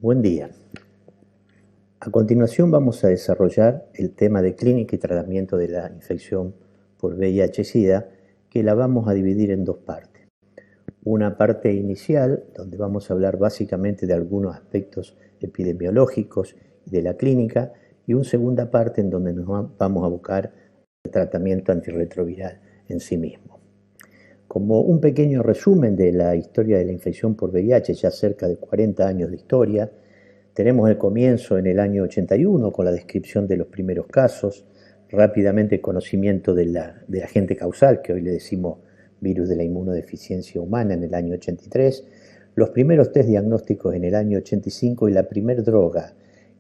Buen día. A continuación vamos a desarrollar el tema de clínica y tratamiento de la infección por VIH-Sida, que la vamos a dividir en dos partes. Una parte inicial, donde vamos a hablar básicamente de algunos aspectos epidemiológicos de la clínica, y una segunda parte en donde nos vamos a abocar al tratamiento antirretroviral en sí mismo. Como un pequeño resumen de la historia de la infección por VIH, ya cerca de 40 años de historia, tenemos el comienzo en el año 81 con la descripción de los primeros casos, rápidamente el conocimiento del agente causal, que hoy le decimos virus de la inmunodeficiencia humana, en el año 83, los primeros test diagnósticos en el año 85 y la primera droga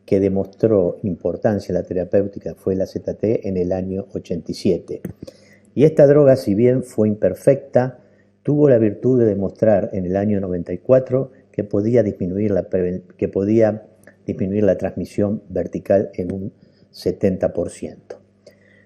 que demostró importancia en la terapéutica fue el AZT en el año 87. Y esta droga, si bien fue imperfecta, tuvo la virtud de demostrar en el año 94 que podía disminuir la transmisión vertical en un 70%.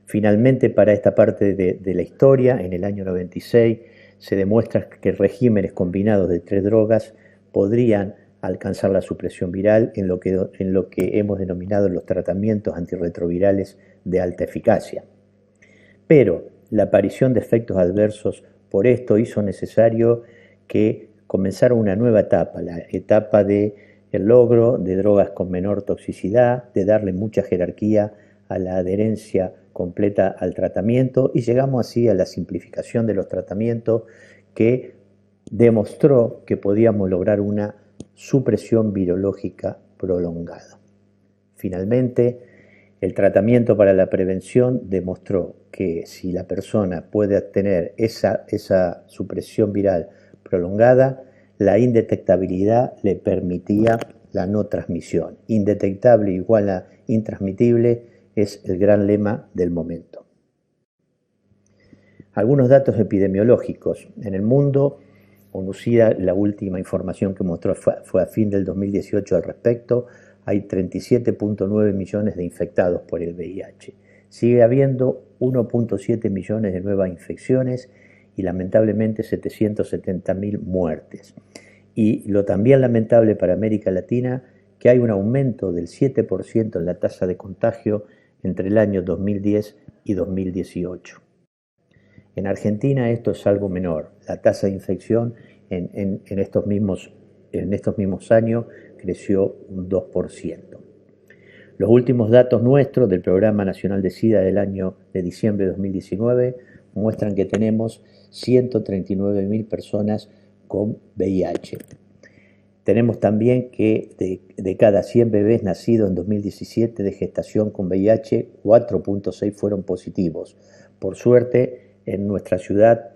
Finalmente, para esta parte de la historia, en el año 96, se demuestra que regímenes combinados de 3 drogas podrían alcanzar la supresión viral en lo que hemos denominado los tratamientos antirretrovirales de alta eficacia. Pero la aparición de efectos adversos por esto hizo necesario que comenzara una nueva etapa, la etapa del logro de drogas con menor toxicidad, de darle mucha jerarquía a la adherencia completa al tratamiento, y llegamos así a la simplificación de los tratamientos que demostró que podíamos lograr una supresión virológica prolongada. Finalmente, el tratamiento para la prevención demostró que si la persona puede tener esa supresión viral prolongada, la indetectabilidad le permitía la no transmisión. Indetectable igual a intransmitible es el gran lema del momento. Algunos datos epidemiológicos. En el mundo, ONU-SIDA, la última información que mostró fue a fin del 2018 al respecto, hay 37.9 millones de infectados por el VIH. Sigue habiendo 1.7 millones de nuevas infecciones y lamentablemente 770.000 muertes. Y lo también lamentable para América Latina, que hay un aumento del 7% en la tasa de contagio entre el año 2010 y 2018. En Argentina esto es algo menor. La tasa de infección en estos mismos años creció un 2%. Los últimos datos nuestros del Programa Nacional de SIDA del año de diciembre de 2019 muestran que tenemos 139.000 personas con VIH. Tenemos también que de cada 100 bebés nacidos en 2017 de gestación con VIH, 4.6 fueron positivos. Por suerte, en nuestra ciudad,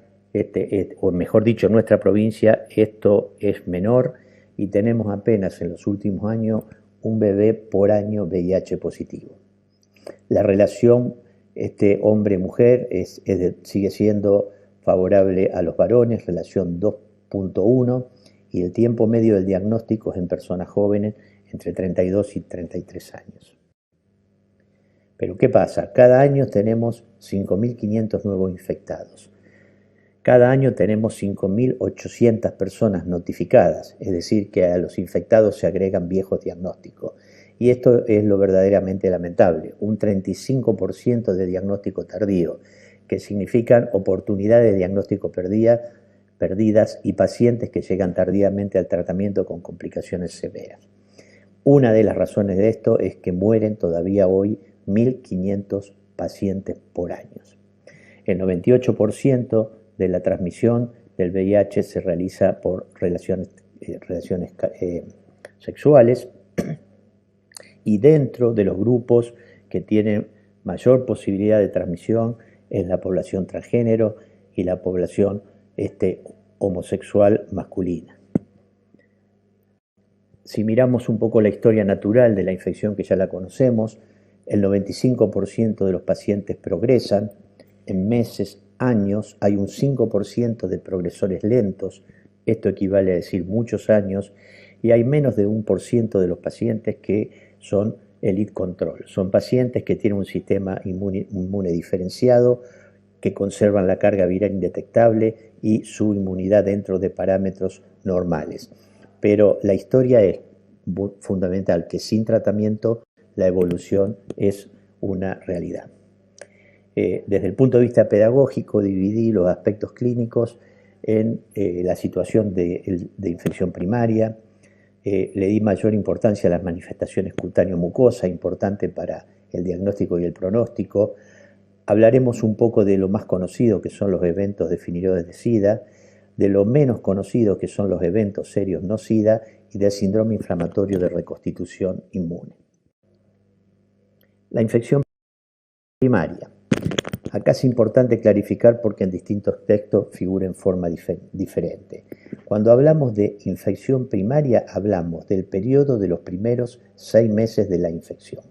o mejor dicho, en nuestra provincia, esto es menor y tenemos apenas en los últimos años un bebé por año VIH positivo. La relación hombre-mujer sigue siendo favorable a los varones, relación 2.1, y el tiempo medio del diagnóstico es en personas jóvenes entre 32 y 33 años. Pero ¿qué pasa? Cada año tenemos 5.500 nuevos infectados. Cada año tenemos 5.800 personas notificadas, es decir, que a los infectados se agregan viejos diagnósticos. Y esto es lo verdaderamente lamentable, un 35% de diagnóstico tardío, que significan oportunidades de diagnóstico perdidas y pacientes que llegan tardíamente al tratamiento con complicaciones severas. Una de las razones de esto es que mueren todavía hoy 1.500 pacientes por año. El 98% de la transmisión del VIH se realiza por relaciones sexuales, y dentro de los grupos que tienen mayor posibilidad de transmisión es la población transgénero y la población homosexual masculina. Si miramos un poco la historia natural de la infección, que ya la conocemos, el 95% de los pacientes progresan. En meses, años, hay un 5% de progresores lentos, esto equivale a decir muchos años, y hay menos de 1% de los pacientes que son elite control. Son pacientes que tienen un sistema inmune diferenciado, que conservan la carga viral indetectable y su inmunidad dentro de parámetros normales. Pero la historia es fundamental, que sin tratamiento la evolución es una realidad. Desde el punto de vista pedagógico, dividí los aspectos clínicos en la situación de infección primaria, le di mayor importancia a las manifestaciones cutáneo-mucosa, importante para el diagnóstico y el pronóstico. Hablaremos un poco de lo más conocido, que son los eventos definidores de SIDA, de lo menos conocido, que son los eventos serios no SIDA, y del síndrome inflamatorio de reconstitución inmune. La infección primaria. Acá es importante clarificar porque en distintos textos figura en forma diferente. Cuando hablamos de infección primaria, hablamos del periodo de los primeros 6 meses de la infección.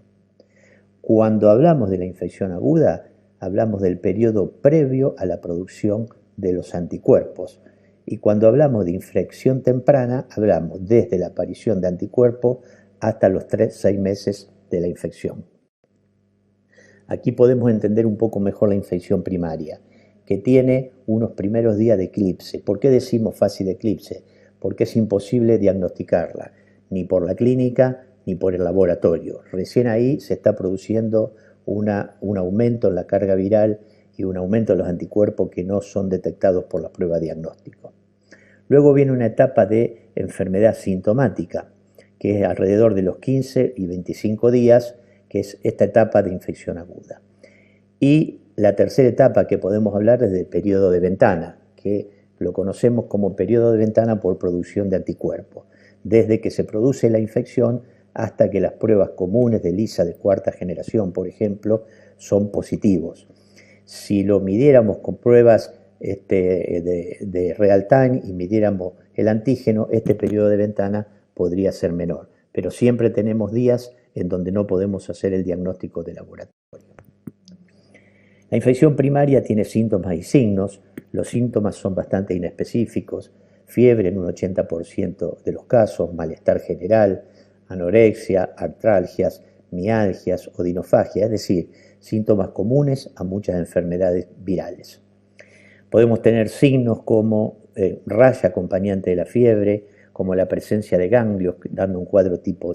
Cuando hablamos de la infección aguda, hablamos del periodo previo a la producción de los anticuerpos. Y cuando hablamos de infección temprana, hablamos desde la aparición de anticuerpos hasta los 6 meses de la infección. Aquí podemos entender un poco mejor la infección primaria, que tiene unos primeros días de eclipse. ¿Por qué decimos fácil eclipse? Porque es imposible diagnosticarla, ni por la clínica ni por el laboratorio. Recién ahí se está produciendo un aumento en la carga viral y un aumento en los anticuerpos que no son detectados por la prueba diagnóstica. Luego viene una etapa de enfermedad sintomática, que es alrededor de los 15 y 25 días, que es esta etapa de infección aguda. Y la tercera etapa que podemos hablar es del periodo de ventana, que lo conocemos como periodo de ventana por producción de anticuerpos, desde que se produce la infección hasta que las pruebas comunes de ELISA de cuarta generación, por ejemplo, son positivos. Si lo midiéramos con pruebas de real time y midiéramos el antígeno, este periodo de ventana podría ser menor, pero siempre tenemos días en donde no podemos hacer el diagnóstico de laboratorio. La infección primaria tiene síntomas y signos. Los síntomas son bastante inespecíficos: fiebre en un 80% de los casos, malestar general, anorexia, artralgias, mialgias, odinofagia, es decir, síntomas comunes a muchas enfermedades virales. Podemos tener signos como raya acompañante de la fiebre, como la presencia de ganglios, dando un cuadro tipo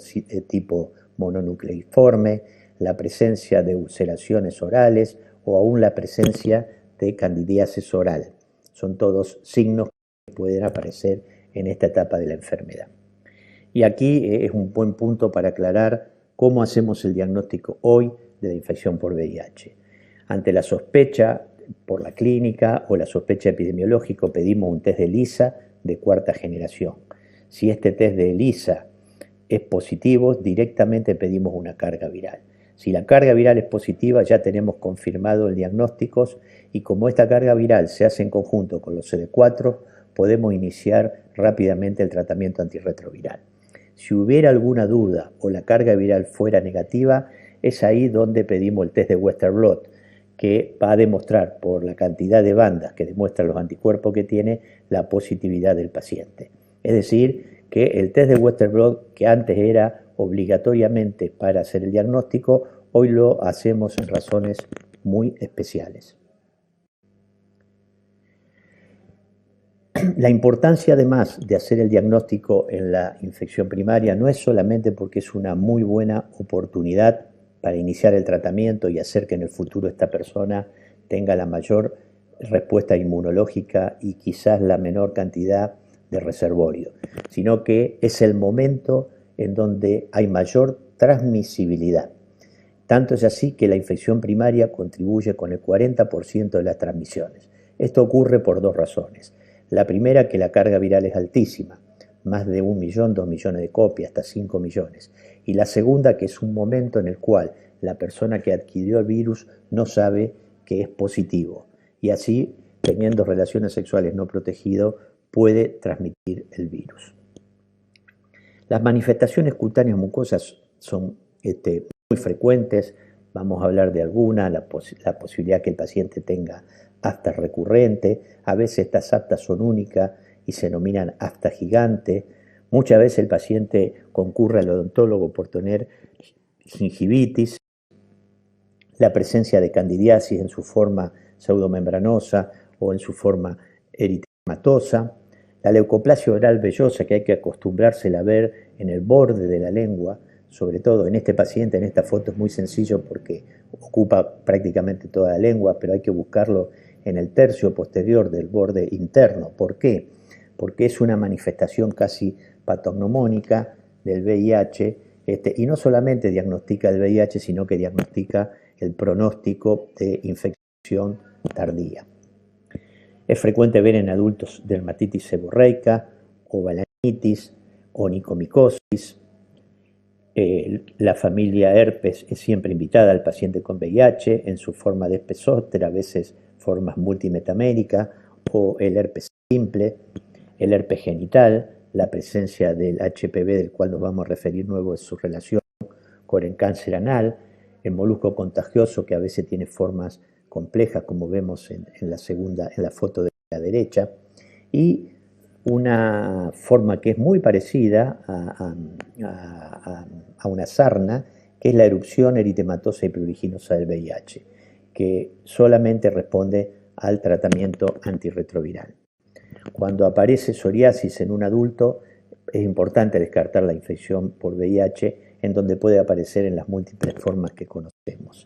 mononucleiforme, la presencia de ulceraciones orales o aún la presencia de candidiasis oral. Son todos signos que pueden aparecer en esta etapa de la enfermedad. Y aquí es un buen punto para aclarar cómo hacemos el diagnóstico hoy de la infección por VIH. Ante la sospecha por la clínica o la sospecha epidemiológica, pedimos un test de ELISA de cuarta generación. Si este test de ELISA es positivo, directamente pedimos una carga viral. Si la carga viral es positiva, ya tenemos confirmado el diagnóstico y como esta carga viral se hace en conjunto con los CD4, podemos iniciar rápidamente el tratamiento antirretroviral. Si hubiera alguna duda o la carga viral fuera negativa, es ahí donde pedimos el test de Western blot, que va a demostrar por la cantidad de bandas que demuestran los anticuerpos que tiene la positividad del paciente. Es decir, que el test de Western blot, que antes era obligatoriamente para hacer el diagnóstico, hoy lo hacemos en razones muy especiales. La importancia además de hacer el diagnóstico en la infección primaria no es solamente porque es una muy buena oportunidad para iniciar el tratamiento y hacer que en el futuro esta persona tenga la mayor respuesta inmunológica y quizás la menor cantidad de reservorio, sino que es el momento en donde hay mayor transmisibilidad. Tanto es así que la infección primaria contribuye con el 40% de las transmisiones. Esto ocurre por dos razones. La primera, que la carga viral es altísima, más de 1 millón, 2 millones de copias, hasta 5 millones. Y la segunda, que es un momento en el cual la persona que adquirió el virus no sabe que es positivo. Y así, teniendo relaciones sexuales no protegidas, puede transmitir el virus. Las manifestaciones cutáneas mucosas son muy frecuentes. Vamos a hablar de alguna, la posibilidad que el paciente tenga aftas recurrentes. A veces estas aftas son únicas y se denominan aftas gigantes. Muchas veces el paciente concurre al odontólogo por tener gingivitis, la presencia de candidiasis en su forma pseudomembranosa o en su forma eritematosa, La leucoplasia oral vellosa, que hay que acostumbrarse a ver en el borde de la lengua, sobre todo en este paciente, en esta foto es muy sencillo porque ocupa prácticamente toda la lengua, pero hay que buscarlo en el tercio posterior del borde interno. ¿Por qué? Porque es una manifestación casi patognomónica del VIH, y no solamente diagnostica el VIH, sino que diagnostica el pronóstico de infección tardía. Es frecuente ver en adultos dermatitis seborreica, ovalanitis, onicomicosis. La familia herpes es siempre invitada al paciente con VIH en su forma de herpes zóster, a veces formas multimetamérica, o el herpes simple, el herpes genital, la presencia del HPV, del cual nos vamos a referir luego, en su relación con el cáncer anal, el molusco contagioso, que a veces tiene formas complejas, como vemos en la foto de la derecha, y una forma que es muy parecida a una sarna, que es la erupción eritematosa y pruriginosa del VIH, que solamente responde al tratamiento antirretroviral. Cuando aparece psoriasis en un adulto, es importante descartar la infección por VIH, en donde puede aparecer en las múltiples formas que conocemos.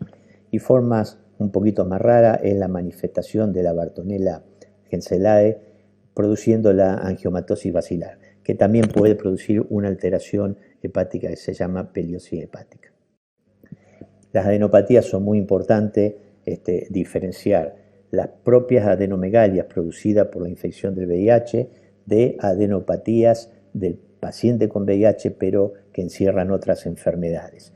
Y formas un poquito más raras es la manifestación de la Bartonella genselae, produciendo la angiomatosis basilar, que también puede producir una alteración hepática que se llama peliosis hepática. Las adenopatías son muy importantes diferenciar las propias adenomegalias producidas por la infección del VIH de adenopatías del paciente con VIH, pero que encierran otras enfermedades.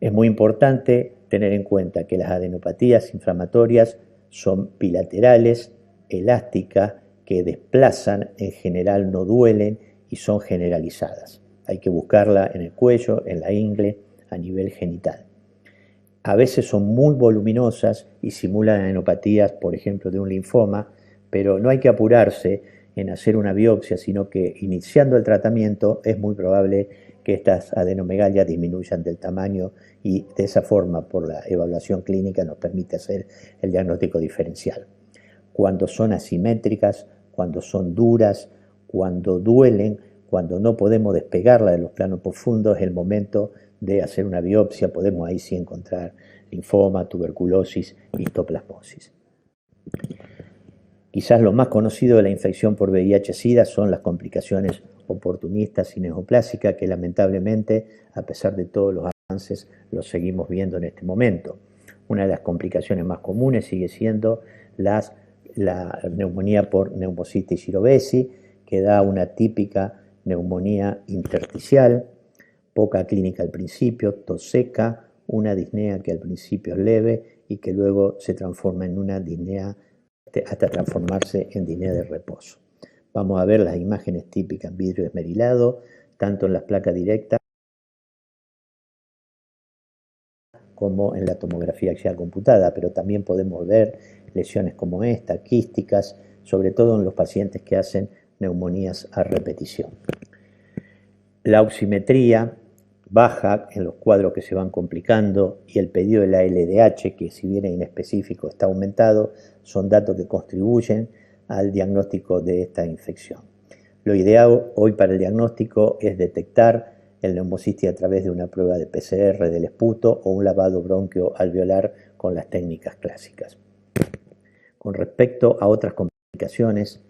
Es muy importante tener en cuenta que las adenopatías inflamatorias son bilaterales, elásticas, que desplazan, en general no duelen y son generalizadas. Hay que buscarla en el cuello, en la ingle, a nivel genital. A veces son muy voluminosas y simulan adenopatías, por ejemplo, de un linfoma, pero no hay que apurarse en hacer una biopsia, sino que iniciando el tratamiento es muy probable que estas adenomegalias disminuyan del tamaño y de esa forma, por la evaluación clínica, nos permite hacer el diagnóstico diferencial. Cuando son asimétricas, cuando son duras, cuando duelen, cuando no podemos despegarla de los planos profundos, es el momento de hacer una biopsia. Podemos ahí sí encontrar linfoma, tuberculosis, histoplasmosis. Quizás lo más conocido de la infección por VIH-Sida son las complicaciones oportunistas y neoplásicas, que lamentablemente, a pesar de todos los avances, los seguimos viendo en este momento. Una de las complicaciones más comunes sigue siendo la neumonía por Pneumocystis jirovecii, que da una típica neumonía intersticial, poca clínica al principio, tos seca, una disnea que al principio es leve y que luego se transforma en una disnea hasta transformarse en disnea de reposo. Vamos a ver las imágenes típicas en vidrio esmerilado, tanto en las placas directas como en la tomografía axial computada, pero también podemos ver lesiones como esta, quísticas, sobre todo en los pacientes que hacen neumonías a repetición. La oximetría baja en los cuadros que se van complicando y el pedido de la LDH, que si bien es inespecífico está aumentado, son datos que contribuyen al diagnóstico de esta infección. Lo ideal hoy para el diagnóstico es detectar el neumocistis a través de una prueba de PCR del esputo o un lavado bronquio alveolar con las técnicas clásicas. Con respecto a otras complicaciones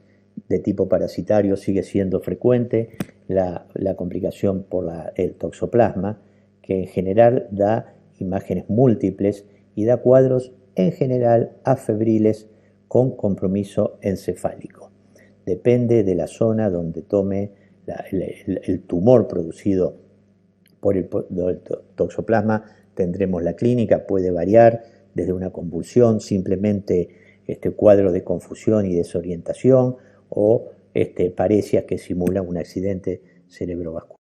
de tipo parasitario, sigue siendo frecuente la complicación por el toxoplasma, que en general da imágenes múltiples y da cuadros en general afebriles con compromiso encefálico. Depende de la zona donde tome el tumor producido por el toxoplasma, tendremos la clínica, puede variar desde una convulsión, simplemente cuadro de confusión y desorientación, o parecias que simulan un accidente cerebrovascular.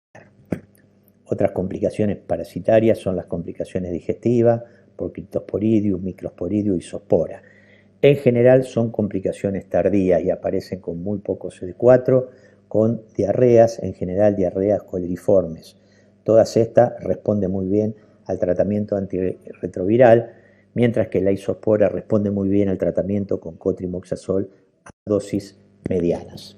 Otras complicaciones parasitarias son las complicaciones digestivas por Cryptosporidium, Microsporidium y Zoospora. En general son complicaciones tardías y aparecen con muy poco CD4, con diarreas, en general diarreas coleriformes. Todas estas responden muy bien al tratamiento antirretroviral, mientras que la isospora responde muy bien al tratamiento con cotrimoxazol a dosis medianas.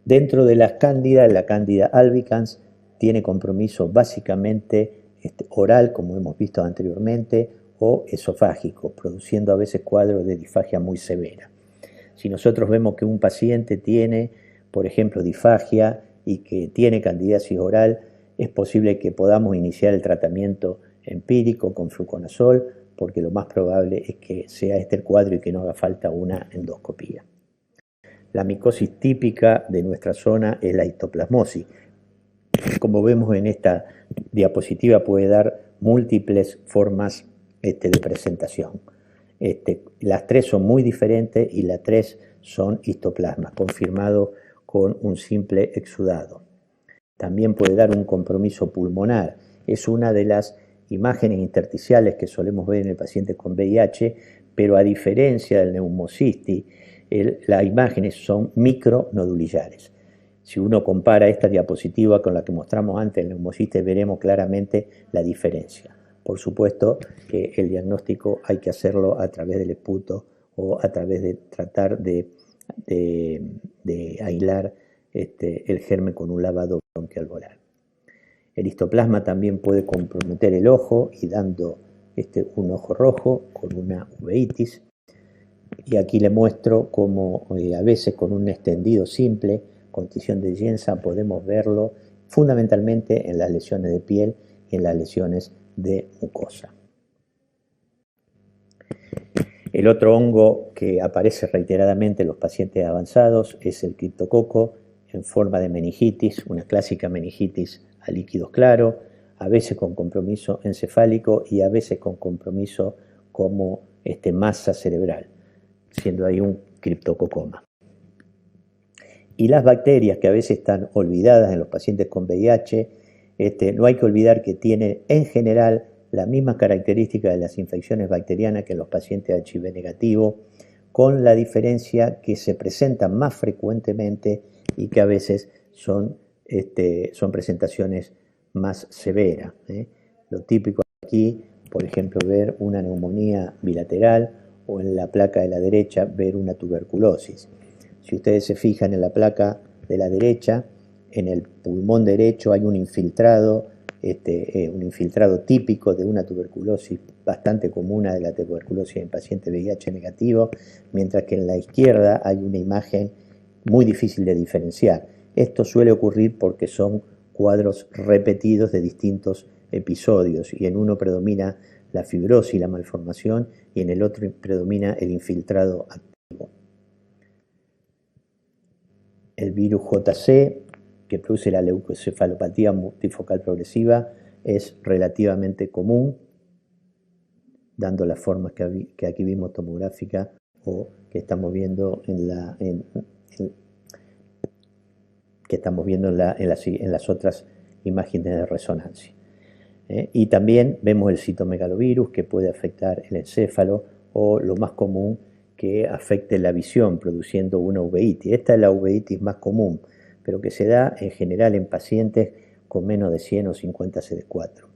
Dentro de las cándidas, la cándida albicans tiene compromiso básicamente oral, como hemos visto anteriormente, o esofágico, produciendo a veces cuadros de disfagia muy severa. Si nosotros vemos que un paciente tiene, por ejemplo, disfagia y que tiene candidiasis oral, es posible que podamos iniciar el tratamiento empírico con fluconazol, porque lo más probable es que sea este el cuadro y que no haga falta una endoscopía. La micosis típica de nuestra zona es la histoplasmosis. Como vemos en esta diapositiva, puede dar múltiples formas de presentación. Las tres son muy diferentes y las tres son histoplasmas, confirmado con un simple exudado. También puede dar un compromiso pulmonar. Es una de las imágenes intersticiales que solemos ver en el paciente con VIH, pero a diferencia del neumocistis, las imágenes son micronodulillares. Si uno compara esta diapositiva con la que mostramos antes el neumocistis, veremos claramente la diferencia. Por supuesto que el diagnóstico hay que hacerlo a través del esputo o a través de tratar de aislar el germen con un lavado bronquialveolar. El histoplasma también puede comprometer el ojo y dando un ojo rojo con una uveitis. Y aquí le muestro cómo a veces con un extendido simple, con tinción de Jensen, podemos verlo fundamentalmente en las lesiones de piel y en las lesiones de mucosa. El otro hongo que aparece reiteradamente en los pacientes avanzados es el criptococo en forma de meningitis, una clásica meningitis a líquidos claros, a veces con compromiso encefálico y a veces con compromiso como masa cerebral, siendo ahí un criptococoma. Y las bacterias que a veces están olvidadas en los pacientes con VIH, no hay que olvidar que tienen en general las mismas características de las infecciones bacterianas que en los pacientes HIV negativo, con la diferencia que se presentan más frecuentemente y que a veces son presentaciones más severas. Lo típico aquí, por ejemplo, ver una neumonía bilateral o en la placa de la derecha ver una tuberculosis. Si ustedes se fijan en la placa de la derecha, en el pulmón derecho hay un infiltrado típico de una tuberculosis bastante común, de la tuberculosis en pacientes VIH negativo, mientras que en la izquierda hay una imagen muy difícil de diferenciar. Esto suele ocurrir porque son cuadros repetidos de distintos episodios y en uno predomina la fibrosis y la malformación y en el otro predomina el infiltrado activo. El virus JC, que produce la leucoencefalopatía multifocal progresiva, es relativamente común, dando las formas que aquí vimos tomográfica o que estamos viendo en las otras imágenes de resonancia. Y también vemos el citomegalovirus que puede afectar el encéfalo o lo más común que afecte la visión produciendo una uveitis. Esta es la uveitis más común, pero que se da en general en pacientes con menos de 100 o 50 CD4.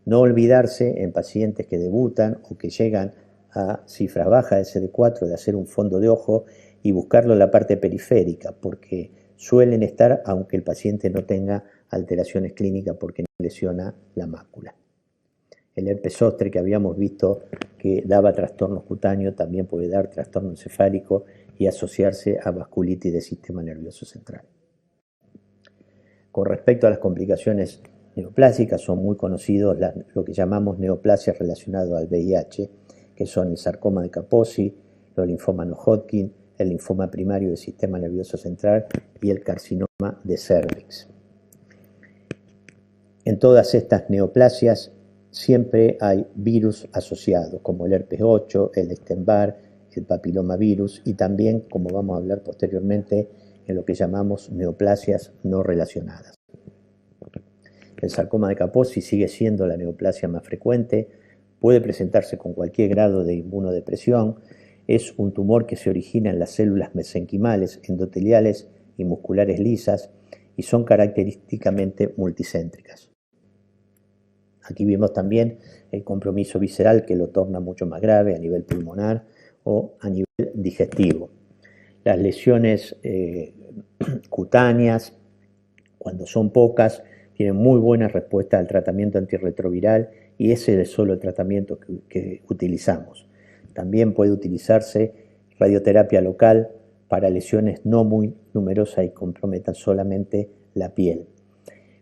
No olvidarse en pacientes que debutan o que llegan a cifras bajas de CD4 de hacer un fondo de ojo y buscarlo en la parte periférica, porque suelen estar aunque el paciente no tenga alteraciones clínicas porque no lesiona la mácula. El herpes zóster que habíamos visto que daba trastornos cutáneos también puede dar trastorno encefálico y asociarse a vasculitis del sistema nervioso central. Con respecto a las complicaciones neoplásicas, son muy conocidos lo que llamamos neoplasias relacionadas al VIH, que son el sarcoma de Kaposi, los linfomas no-Hodgkin, el linfoma primario del sistema nervioso central y el carcinoma de cervix. En todas estas neoplasias siempre hay virus asociados, como el herpes 8, el Epstein-Barr, el papilomavirus y también, como vamos a hablar posteriormente, en lo que llamamos neoplasias no relacionadas. El sarcoma de Kaposi sigue siendo la neoplasia más frecuente, puede presentarse con cualquier grado de inmunodepresión, es un tumor que se origina en las células mesenquimales, endoteliales y musculares lisas y son característicamente multicéntricas. Aquí vimos también el compromiso visceral que lo torna mucho más grave a nivel pulmonar o a nivel digestivo. Las lesiones cutáneas, cuando son pocas, tienen muy buena respuesta al tratamiento antirretroviral y ese es el solo tratamiento que utilizamos. También puede utilizarse radioterapia local para lesiones no muy numerosas y comprometan solamente la piel.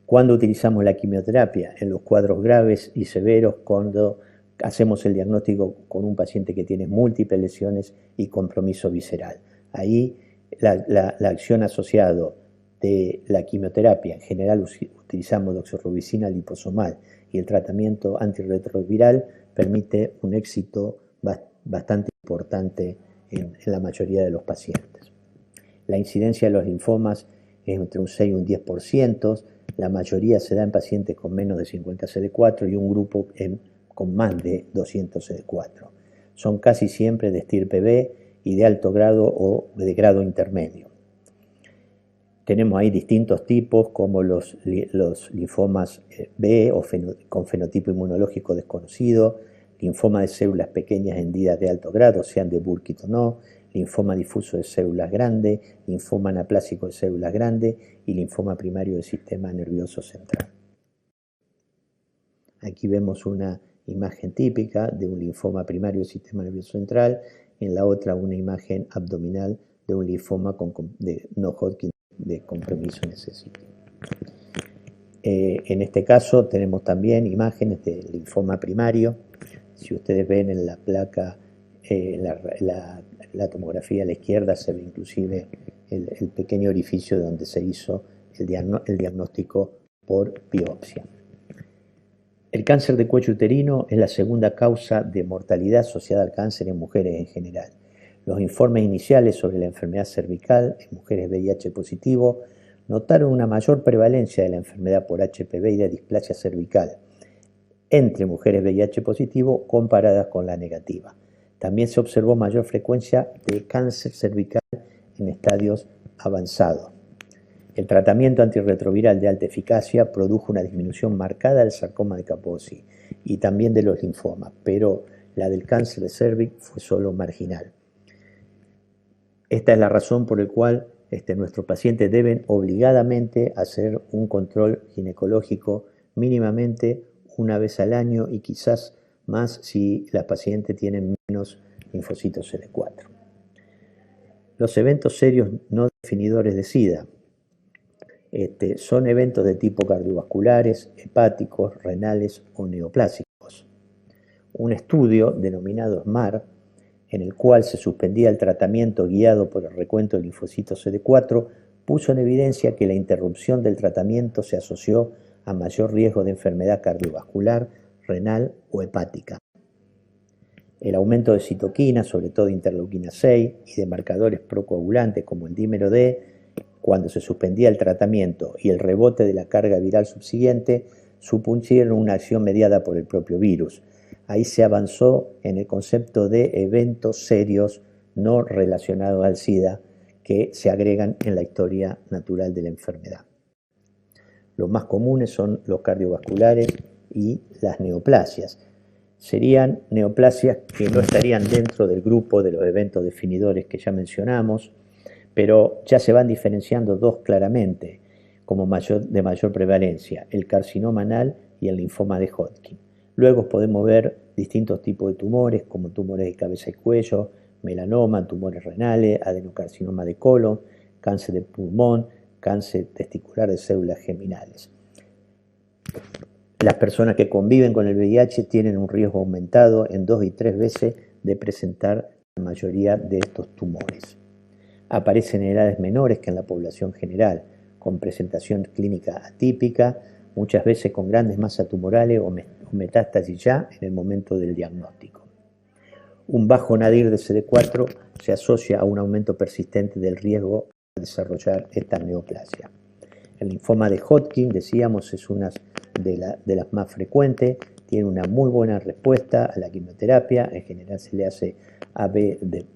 ¿Cuándo utilizamos la quimioterapia? En los cuadros graves y severos, cuando hacemos el diagnóstico con un paciente que tiene múltiples lesiones y compromiso visceral. Ahí la acción asociada de la quimioterapia, en general utilizamos doxorubicina liposomal y el tratamiento antirretroviral permite un éxito bastante importante en la mayoría de los pacientes. La incidencia de los linfomas es entre un 6 y un 10%, la mayoría se da en pacientes con menos de 50 CD4 y un grupo con más de 200 CD4. Son casi siempre de estirpe B y de alto grado o de grado intermedio. Tenemos ahí distintos tipos como los linfomas B con fenotipo inmunológico desconocido, linfoma de células pequeñas hendidas de alto grado, sean de Burkitt o no, linfoma difuso de células grandes, linfoma anaplásico de células grandes y linfoma primario del sistema nervioso central. Aquí vemos una imagen típica de un linfoma primario del sistema nervioso central, en la otra una imagen abdominal de un linfoma de no-Hodgkin de compromiso en ese sitio. En este caso tenemos también imágenes del linfoma primario. Si ustedes ven en la placa, la tomografía a la izquierda se ve inclusive el pequeño orificio donde se hizo el diagnóstico por biopsia. El cáncer de cuello uterino es la segunda causa de mortalidad asociada al cáncer en mujeres en general. Los informes iniciales sobre la enfermedad cervical en mujeres VIH positivo notaron una mayor prevalencia de la enfermedad por HPV y de displasia cervical entre mujeres VIH positivo comparadas con la negativa. También se observó mayor frecuencia de cáncer cervical en estadios avanzados. El tratamiento antirretroviral de alta eficacia produjo una disminución marcada del sarcoma de Kaposi y también de los linfomas, pero la del cáncer de cervix fue solo marginal. Esta es la razón por la cual nuestros pacientes deben obligadamente hacer un control ginecológico mínimamente una vez al año y quizás más si las pacientes tienen menos linfocitos CD4. Los eventos serios no definidores de SIDA son eventos de tipo cardiovasculares, hepáticos, renales o neoplásicos. Un estudio denominado SMART, en el cual se suspendía el tratamiento guiado por el recuento de linfocitos CD4, puso en evidencia que la interrupción del tratamiento se asoció a mayor riesgo de enfermedad cardiovascular, renal o hepática. El aumento de citoquinas, sobre todo interleuquina 6, y de marcadores procoagulantes como el dímero D, cuando se suspendía el tratamiento y el rebote de la carga viral subsiguiente, supusieron una acción mediada por el propio virus. Ahí se avanzó en el concepto de eventos serios no relacionados al SIDA que se agregan en la historia natural de la enfermedad. Los más comunes son los cardiovasculares y las neoplasias. Serían neoplasias que no estarían dentro del grupo de los eventos definidores que ya mencionamos, pero ya se van diferenciando dos claramente como de mayor prevalencia, el carcinoma anal y el linfoma de Hodgkin. Luego podemos ver distintos tipos de tumores, como tumores de cabeza y cuello, melanoma, tumores renales, adenocarcinoma de colon, cáncer de pulmón, cáncer testicular de células geminales. Las personas que conviven con el VIH tienen un riesgo aumentado en 2 y 3 veces de presentar la mayoría de estos tumores. Aparecen en edades menores que en la población general, con presentación clínica atípica, muchas veces con grandes masas tumorales o metástasis ya en el momento del diagnóstico. Un bajo nadir de CD4 se asocia a un aumento persistente del riesgo de desarrollar esta neoplasia. El linfoma de Hodgkin, decíamos, es una de las más frecuentes, tiene una muy buena respuesta a la quimioterapia, en general se le hace ABVD,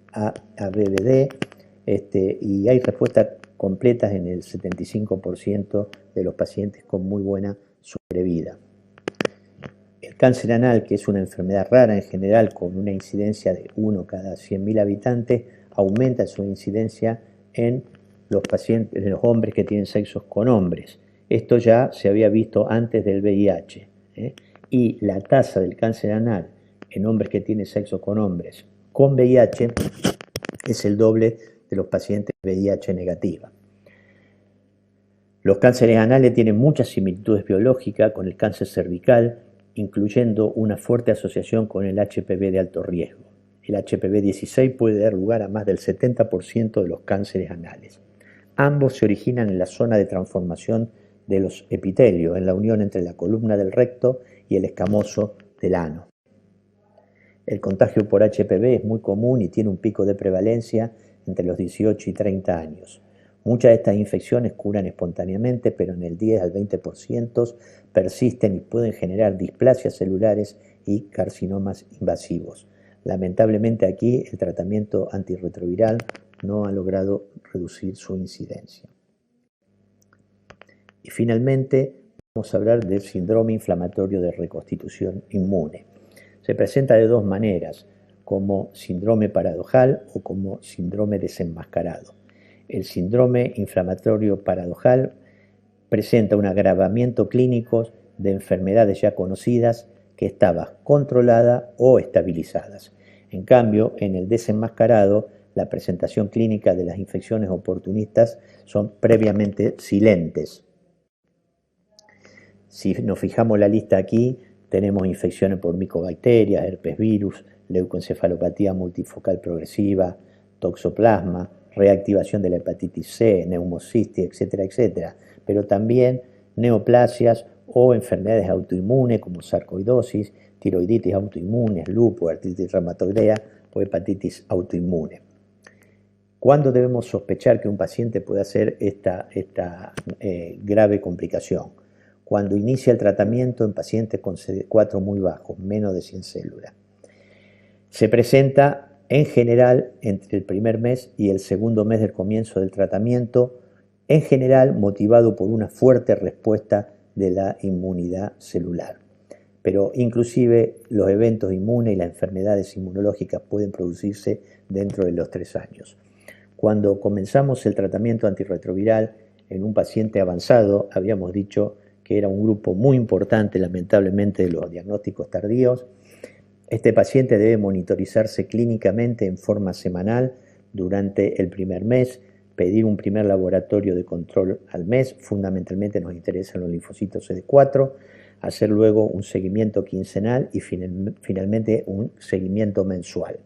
y hay respuestas completas en el 75% de los pacientes con muy buena sobrevida. El cáncer anal, que es una enfermedad rara en general con una incidencia de 1 cada 100.000 habitantes, aumenta su incidencia en los pacientes, los hombres que tienen sexos con hombres. Esto ya se había visto antes del VIH. Y la tasa del cáncer anal en hombres que tienen sexo con hombres con VIH es el doble de los pacientes VIH negativa. Los cánceres anales tienen muchas similitudes biológicas con el cáncer cervical, incluyendo una fuerte asociación con el HPV de alto riesgo. El HPV-16 puede dar lugar a más del 70% de los cánceres anales. Ambos se originan en la zona de transformación de los epitelios, en la unión entre la columna del recto y el escamoso del ano. El contagio por HPV es muy común y tiene un pico de prevalencia entre los 18 y 30 años. Muchas de estas infecciones curan espontáneamente, pero en el 10 al 20% persisten y pueden generar displasias celulares y carcinomas invasivos. Lamentablemente aquí el tratamiento antirretroviral no ha logrado reducir su incidencia. Y finalmente vamos a hablar del síndrome inflamatorio de reconstitución inmune. Se presenta de dos maneras, como síndrome paradojal o como síndrome desenmascarado. El síndrome inflamatorio paradojal presenta un agravamiento clínico de enfermedades ya conocidas que estaban controladas o estabilizadas. En cambio, en el desenmascarado, la presentación clínica de las infecciones oportunistas son previamente silentes. Si nos fijamos la lista aquí, tenemos infecciones por micobacterias, herpes virus, leucoencefalopatía multifocal progresiva, toxoplasma, reactivación de la hepatitis C, neumocistis, etcétera, etcétera, pero también neoplasias o enfermedades autoinmunes como sarcoidosis, tiroiditis autoinmunes, lupus, artritis reumatoidea o hepatitis autoinmune. ¿Cuándo debemos sospechar que un paciente puede hacer esta grave complicación? Cuando inicia el tratamiento en pacientes con CD4 muy bajos, menos de 100 células. Se presenta en general entre el primer mes y el segundo mes del comienzo del tratamiento, en general motivado por una fuerte respuesta de la inmunidad celular. Pero inclusive los eventos inmunes y las enfermedades inmunológicas pueden producirse dentro de los 3 años. Cuando comenzamos el tratamiento antirretroviral en un paciente avanzado, habíamos dicho que era un grupo muy importante, lamentablemente, de los diagnósticos tardíos. Este paciente debe monitorizarse clínicamente en forma semanal durante el primer mes, pedir un primer laboratorio de control al mes, fundamentalmente nos interesan los linfocitos CD4, hacer luego un seguimiento quincenal y finalmente un seguimiento mensual.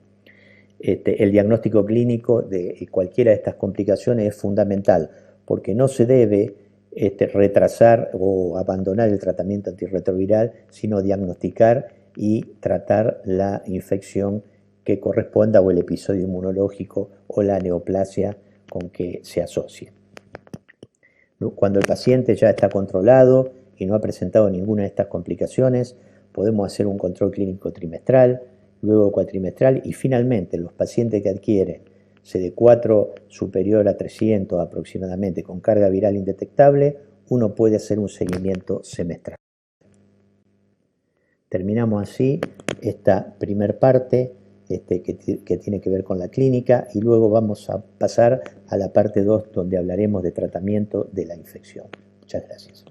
El diagnóstico clínico de cualquiera de estas complicaciones es fundamental porque no se debe retrasar o abandonar el tratamiento antirretroviral, sino diagnosticar y tratar la infección que corresponda o el episodio inmunológico o la neoplasia con que se asocie. Cuando el paciente ya está controlado y no ha presentado ninguna de estas complicaciones, podemos hacer un control clínico trimestral, luego cuatrimestral y finalmente los pacientes que adquieren CD4 superior a 300 aproximadamente con carga viral indetectable, uno puede hacer un seguimiento semestral. Terminamos así esta primer parte que tiene que ver con la clínica y luego vamos a pasar a la parte 2 donde hablaremos de tratamiento de la infección. Muchas gracias.